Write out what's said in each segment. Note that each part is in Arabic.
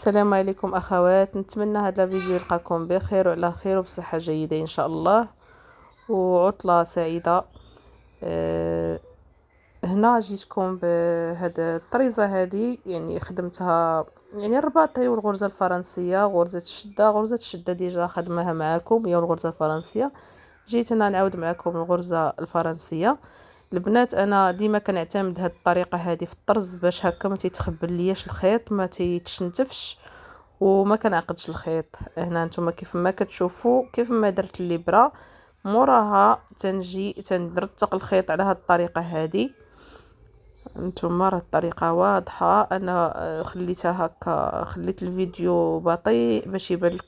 السلام عليكم اخوات، نتمنى هذا الفيديو يلقاكم بخير وعلى خير وبصحه جيده ان شاء الله، وعطله سعيده. أه هنا جيتكم بهاد الطريزه هذه، يعني خدمتها، يعني الرباطي والغرزه الفرنسيه، غرزه الشده ديجا خدمها معاكم هي الغرزه الفرنسيه. جيت انا نعاود معكم الغرزه الفرنسيه. البنات انا ديما كنعتمد هاد الطريقه هذه في الطرز باش هكا ما تيتخبل لياش الخيط، ما تيتشنتفش وما كنعقدش الخيط. هنا نتوما كيف ما كتشوفوا، كيف ما درت الابره موراها تنجي تنرتق الخيط على هاد الطريقه هذه. نتوما راه الطريقه واضحه، انا خليتها هكا، خليت الفيديو بطيء باش يبان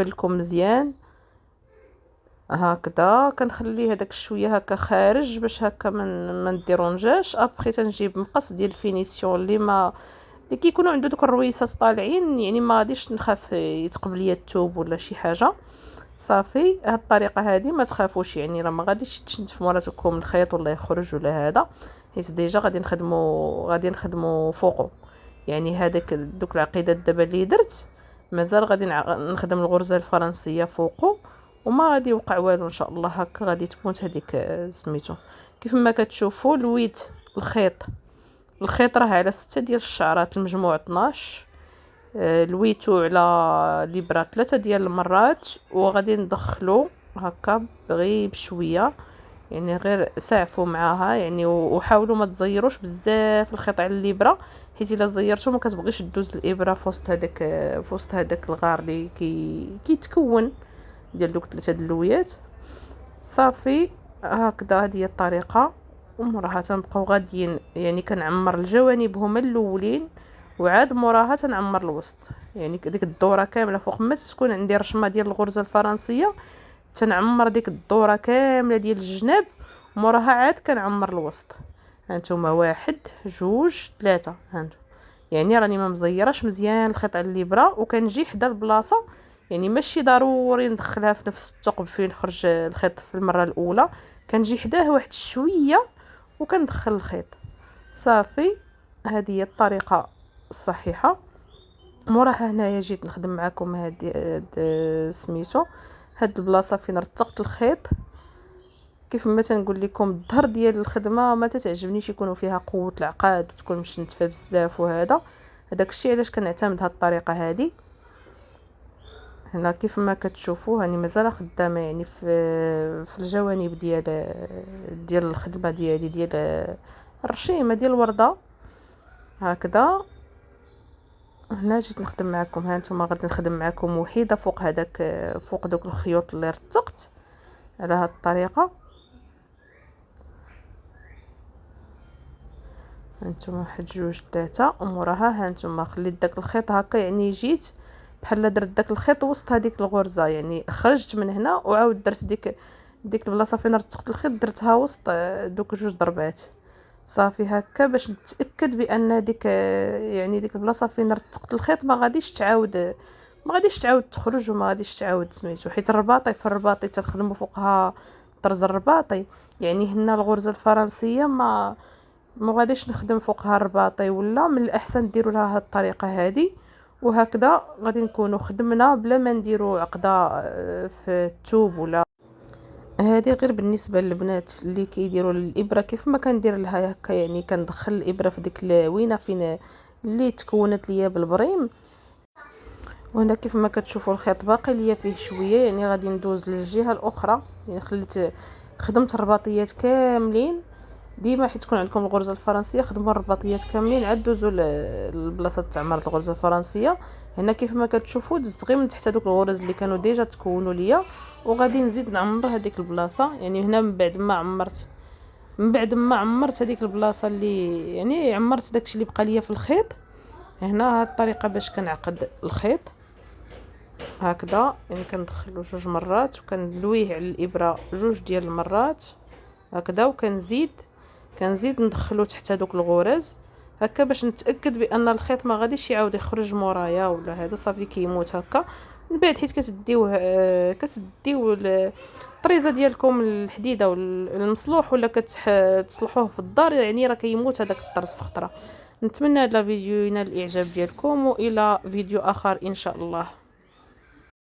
لكم مزيان. هكذا كنخلي هذاك الشويه هكا خارج باش هكا ما نديرونجاش. ابخي تنجيب مقص ديال الفينيسيون اللي كيكونوا عنده دوك الرويسات طالعين، يعني ما غاديش نخاف يتقبل ليا الثوب ولا شي حاجه. صافي هاد الطريقه هذه ما تخافوش، يعني راه ما غاديش تشنت مراتكم الخيط ولا يخرج ولا هذا، حيت ديجا غادي نخدمو فوقو. يعني هذاك دوك العقيدات دابا اللي درت مازال غادي نخدم الغرزه الفرنسيه فوقو، وما غادي يوقع والو ان شاء الله. هكا غادي تموت هذيك سميتو. كيف ما كتشوفوا لويت الخيط راه على 6 ديال الشعرات، المجموع 12. لويتو على الابره 3 ديال المرات، وغادي ندخلو هكا غير بشويه، يعني غير ساعفوا معاها يعني، وحاولوا ما تزيروش بزاف الخيط على الابره، حيت الا زيرتو ما كتبغيش دوز الابره في وسط هذاك الغار اللي كيتكون ديال دوك 3 دلويات. صافي هكذا هذه هي الطريقه. وموراها تنبقاو غاديين، يعني كنعمر الجوانب هما الاولين، وعاد موراها تنعمر الوسط، يعني ديك الدوره كامله فوق ما تكون عندي رشمه ديال الغرزه الفرنسيه تنعمر ديك الدوره كامله ديال الجناب، موراها عاد كنعمر الوسط. هانتوما 1 2 3 هانتو، يعني راني ما مزيراش مزيان الخيط على الابره، وكنجي حدا البلاصه، يعني ماشي ضروري ندخلها في نفس الثقب فين خرج الخيط في المره الاولى، كنجي حداه واحد شويه وكندخل الخيط. صافي هذه هي الطريقه الصحيحه. موراها هنايا جيت نخدم معكم هاد سميتو هاد البلاصه فين رتقت الخيط. كيف ما تنقول لكم الظهر ديال الخدمه ما تتعجبنيش يكونوا فيها قوه العقاد وتكون مشنتفه بزاف، هذاك الشيء علاش كنعتمد هاد الطريقه هذه. هنا كيف ما كتشوفوا هاني مازال خدامه، يعني في الجوانب ديال الخدمه ديالي ديال الرشيمه ديال الورده هكذا. هنا جيت نخدم معكم، ها نتوما غادي نخدم معكم وحيده فوق دوك الخيوط اللي رتقت على هاد الطريقه. هانتوما 1 2 3، وموراها هانتوما خليت داك الخيط هكا، يعني جيت بحال درت داك الخيط وسط هذيك الغرزه، يعني خرجت من هنا وعاود درت ديك البلاصه فين رتقت الخيط درتها وسط دوك 2 ضربات. صافي هكا باش نتاكد بان يعني ديك البلاصه فين رتقت الخيط ما غاديش تعاود تخرج، وما غاديش تعاود سميتو، حيت الرباطي تنخدموا فوقها طرز الرباطي. يعني هنا الغرزه الفرنسيه ما غاديش نخدم فوقها الرباطي، ولا من الاحسن ديروا لها هاد الطريقه هذه. وهكذا غادي نكونوا خدمنا بلا ما نديروا عقده في الثوب. ولا هذه غير بالنسبه للبنات اللي كيديروا الابره كيف ما كندير لها هكا، يعني كندخل الابره في ديك الوينه فين اللي تكونت ليا بالبريم. وهنا كيف ما كتشوفوا الخيط باقي ليا فيه شويه، يعني غادي ندوز للجهه الاخرى، يعني خدمت الرباطيات كاملين. ديما حيت تكون عندكم الغرزه الفرنسيه خدموا الرباطيات كاملين، عاد دوزوا للبلاصه تاع عماره الغرزه الفرنسيه. هنا كيف ما كتشوفوا دزت غير من تحت هذوك الغرز اللي كانوا ديجا تكونوا ليا، وغادي نزيد نعمر هذيك البلاصه. يعني هنا من بعد ما عمرت هذيك البلاصه اللي يعني عمرت داكشي اللي بقى ليا في الخيط. هنا هاد الطريقه باش كنعقد الخيط هكذا، يعني كندخلو 2 مرات وكندلويه على الابره 2 ديال المرات هكذا، كنزيد ندخلو تحت هذوك الغرز هكا باش نتاكد بان الخيط ما غاديش يعاود يخرج مورايا ولا هذا. صافي كيموت هكا. من بعد حيت كتديو الطريزه ديالكم الحديده والمصلوح، ولا كتصلحوه في الدار، يعني راه كيموت هذاك الطرز في خطره. نتمنى هذا الفيديو ينال الاعجاب ديالكم، والى فيديو اخر ان شاء الله.